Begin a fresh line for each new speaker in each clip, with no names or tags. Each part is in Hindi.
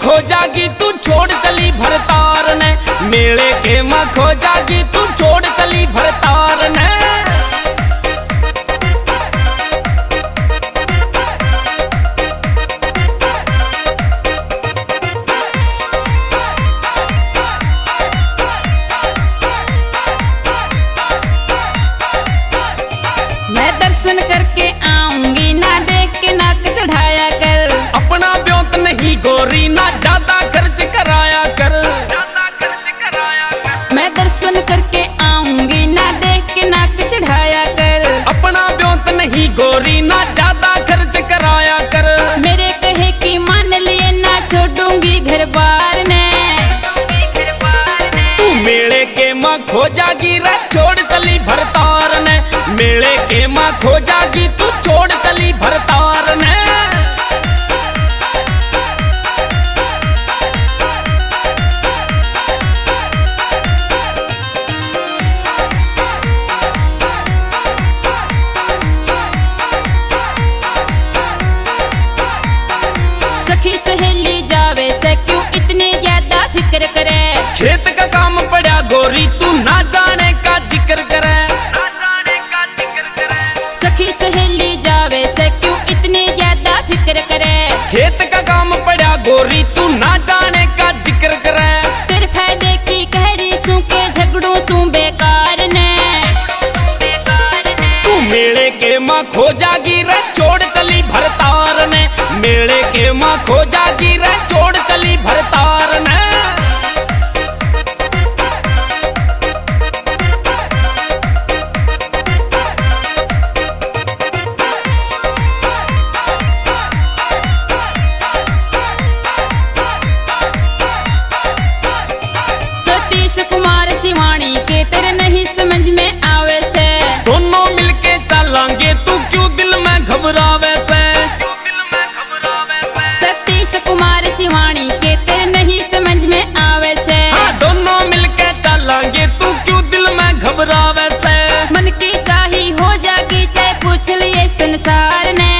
खो जागी तू छोड़ चली भरतार ने, मेले के माँ खो जागी तू छोड़ चली भरतार ने।
मैं दर्शन करके आऊंगी ना, देख के नाक चढ़ाया कर।
अपना ब्योत नहीं गोरी ना ज्यादा खर्च कराया कर।
मैं दर्शन करके आऊंगी ना, देख के नाक चढ़ाया कर।
अपना ब्योत नहीं गोरी ना ज्यादा खर्च कराया कर।
मेरे कहे की मान लिए ना, छोड़ूंगी घर बार ने।
तू मेले के माँ खो जागी रे छोड़ चली भरतार ने, मेले के माँ खो जागी तू छोड़ चली भरतार ने।
सखी सहेली जावे से क्यों इतनी ज्यादा फिक्र करे।
खेत का काम पड़ा गोरी तू ना जाने का जिक्र करे।
सखी सहेली जावे से क्यों इतनी ज्यादा फिक्र करे।
खेत का काम पड़ा गोरी तू ना जाने का जिक्र करे।
तेरे फायदे की कह रही सू के झगड़ों सू बेकार ने।
तू मेले के माँ खो जागी रे छोड़ चली भरतार ने, मेले के माँ खो जागी रे छोड़ चली भरतार ने।
सतीश कुमार शिवानी के तेरे नहीं समझ में आवे से।
दोनों मिलके चलांगे तू क्यों दिल में घबरावे से।
सतीश कुमार शिवानी के तेरे नहीं समझ में आवे से।
हाँ दोनों मिलके चलांगे तू क्यों दिल में घबरावे से।
मन की चाही हो जागी चाहे पूछ लिए संसार ने।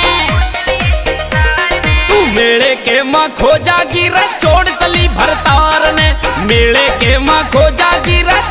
तू मेले के माँ खो जागी रे छोड़ चली भरतार ने, मेले के माँ खो जागी रे